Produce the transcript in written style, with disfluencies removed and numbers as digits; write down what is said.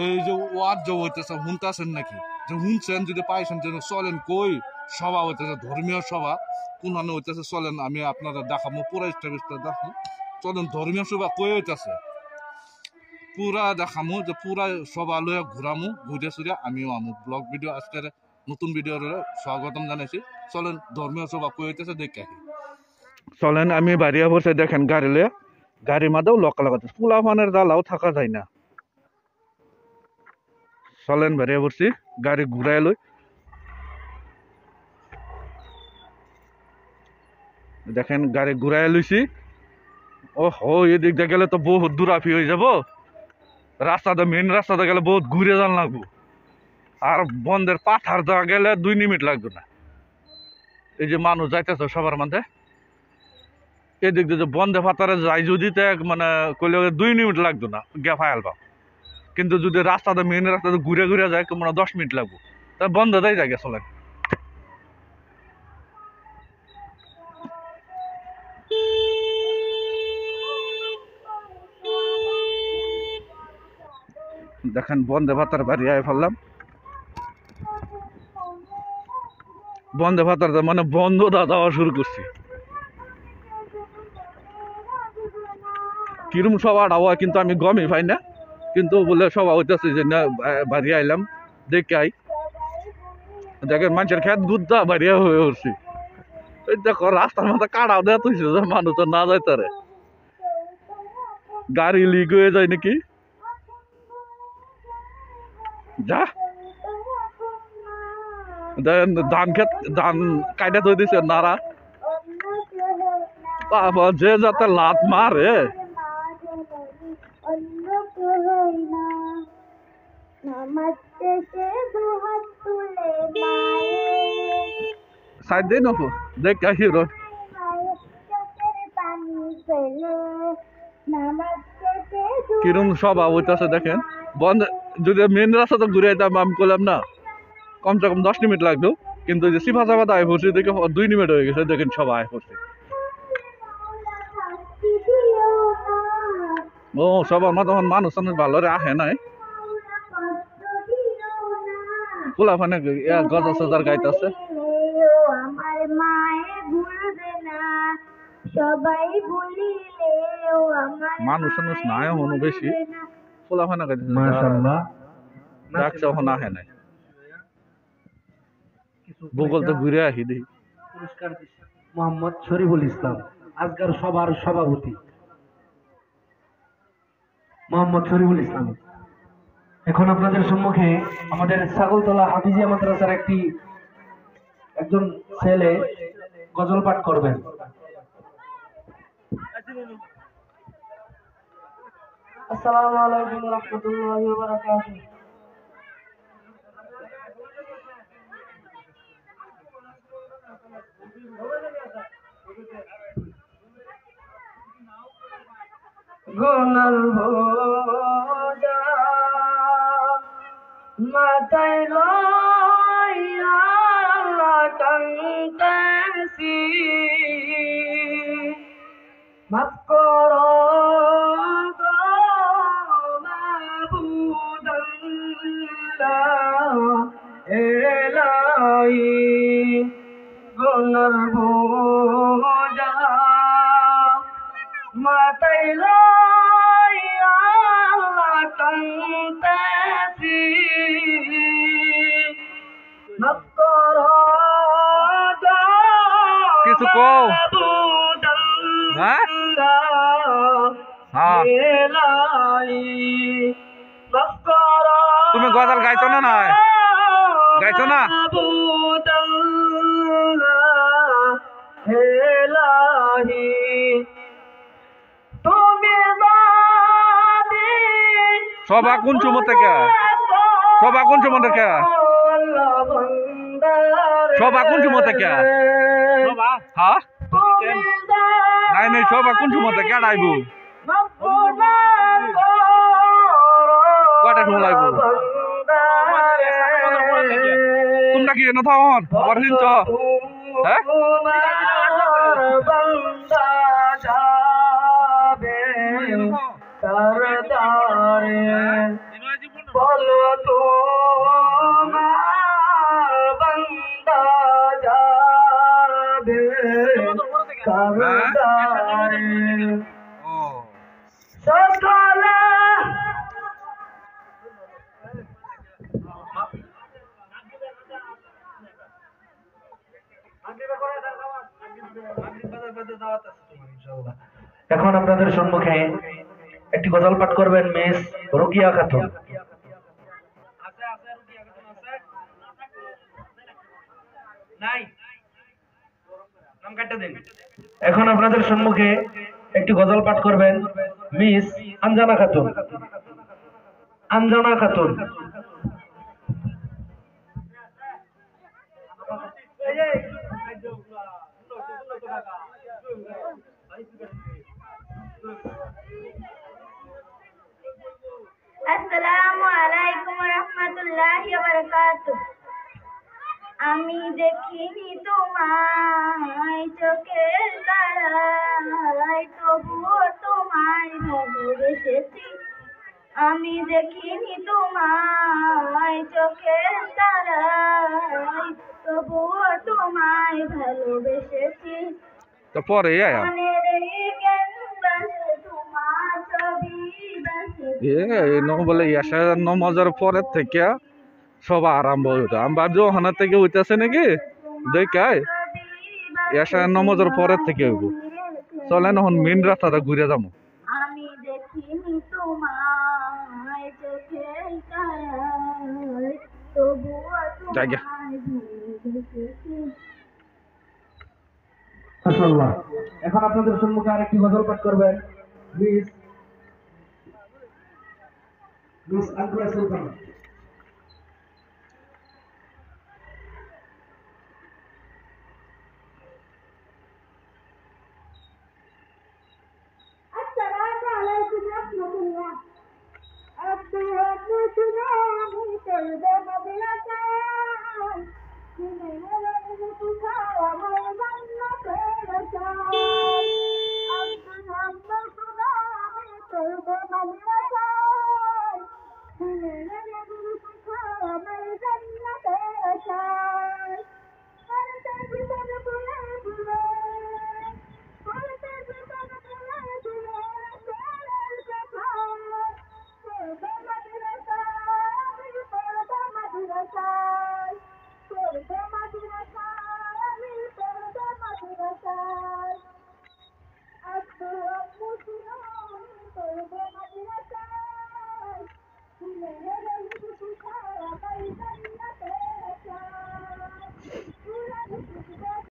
এই যে ওয়াজ যে হইতেছে শুনতেছেন নাকি, যে শুনছেন যদি পাইছেন যেন চলেন কই সভা হইতেছে, ধর্মীয় সভা কোনখানে হইতেছে চলেন আমি আপনারা দেখাবো পুরা স্টেজটা দেখাবো। চলেন ধর্মীয় সভা কই হইতেছে পুরা দেখামু, যে পুরা সভা লইয়া ঘুরামু, ঘুরে সুরে আমিও আমু ব্লগ ভিডিও আজকের নতুন ভিডিও স্বাগতম জানাইছি। চলেন ধর্মীয় সভা কই হইতেছে দেখে আসি। চলেন আমি বাড়িয়া বসে দেখেন গাড়ি লইয়া, গাড়ি মাঝেও লক্কা লাগাতে পোলা ফানের জ্বালাও থাকা যায় না। চলেন বাড়িয়া পড়ছি, গাড়ি ঘুরাই লই। দেখেন গাড়ি ঘুরাই লইছি। ও হো এদিক দিয়ে গেলে তো বহুত দূরাফি হয়ে যাব, রাস্তাটা মেন রাস্তাটা গেলে বহুত ঘুরে যান লাগবো, আর বন্ধের পাথার দেওয়া গেলে 2 মিনিট লাগবে না। এই যে মানুষ যাইতেছে সবার মধ্যে, এদিক দিয়ে বন্ধে পাতারে যাই যদি মানে কইলে 2 মিনিট লাগতো না গিয়া ফায়াল পাও, কিন্তু যদি রাস্তাটা মেন রাস্তাটা ঘুরে ঘুরে যায় মানে 10 মিনিট লাগবো, তা বন্ধ দেয় যায় চলেন। দেখেন বন্ধে ভাতার বাড়ি আয় ফেললাম, বন্ধে ভাতার মানে বন্ধ দেওয়া শুরু করছি। কিরম সবার হয় কিন্তু আমি গমই পাই না, কিন্তু বলে সভা হইতেছে যে না বাড়ি আইলাম দেখে আই। দেখেন মানুষের খেত গুদ্দা বাড়িয়া হয়ে উঠছি। ওই দেখো রাস্তার মধ্যে কাটাও দেওয়া তুইছে, মানুষ তো না যায় তারে, গাড়ি লিক হয়ে যায় নাকি যা। দেখেন ধান খেত ধান কাইটা থই দিছে নারা, বাবা যে যাতে লাত মারে। সাইড দেই নফু দেখ কাহি রোড কিরম সভা হইতেছে দেখেন। বন্ধ যদি মেন রাস্তা তো ঘুরে যেতাম আমি করলাম না কমসে কম 10 মিনিট লাগতো, কিন্তু যে সিফা চাপা আয় পড়ছি দেখে 2 মিনিট হয়ে গেছে। দেখেন সবাই আয় পড়ছে, ও সবার মা তখন মানুষ ভালো রে আহে নাই, পোলা ফানে গজা সজার গাইতেছে। মানুষ টানুষ নাই এখনো বেশি, পোলা ফানে গাইতেছে, ডাকছে এখন আহে নাই। ভূগোল তো ঘুরে আসি দেখি। পুরস্কার মোহাম্মদ শরীফুল ইসলাম, আজকের সবার সভাপতি মোহাম্মদ শরীফুল ইসলাম। এখন আপনাদের সম্মুখে আমাদের ছাগলতলা হাফিজিয়া মাদ্রাসার একজন ছেলে গজল পাঠ করবেন। আসসালামু আলাইকুম ওয়া রাহমাতুল্লাহি ওয়া বারাকাতুহু। গুনার বোঝা মাথায় লইয়া কান্দেছি, মাফ করো গো মাবুদাল্লাহ এলাহি। গুনার বোঝা মাথায় লইয়া কান্দেছি, মাফ করো গো কিছু কও তুমি গজল গাইছো না? না গাইছো না? সবা কোন সময় থেকে সবা কোন সময় থেকে সবা কোন সময় থেকে হ্যাঁ নাই নাই সবা কোন সময় থেকে আইব কয়টা সময় লাগবো তোমরা কি না থাকুন আবার হিনছ হ্যাঁ বলো তোমার বান্দা যাবে কারদারে ও সকলে এখন আপনাদের সম্মুখে একটি গজল পাঠ করবেন মিস রুকিয়া খাতুন। এখন আপনাদের সম্মুখে একটি গজল পাঠ করবেন মিস আঞ্জানা খাতুন। আঞ্জানা খাতুন। আসসালামু আলাইকুম রহমতুল্লাহি ওয়া বারাকাতুহু। আমি দেখিনি তোমায় চোখের তারায়, তবুও তোমায় ভালোবেসেছি। আমি দেখিনি তোমায় চোখের তারায়, তবুও তোমায় ভালোবেসেছি। তারপরে আয়া মনের এই ক্যানভাসে তোমার ছবি বলে এসার নমাজের পরের থেকে সব আরম্ভ হইতো আমার ওখানে থেকে হইতেছে নাকি দেখায় এসার নমাজের পরের থেকে হইব। চলেন এখন মেন রাস্তাটা ঘুরে যাবো। আমি দেখিনি তোমায় চোখের তারায়, তবুও জায়গা। তোমায় ভালোবেসেছি। মাশাআল্লাহ। এখন আপনাদের সম্মুখে আরেকটি গজল পাঠ করবেন মিস আনকুরা সুলতানা। আসসালামু আলাইকুম রাহমাতুল্লাহ। আপনি শুনে আমি চলবো মদিনায়, শুনে মনে কোথাও আমার জান্নাতের চাই। আপনি শুনে আমি চলবো মদিনায়, শুনে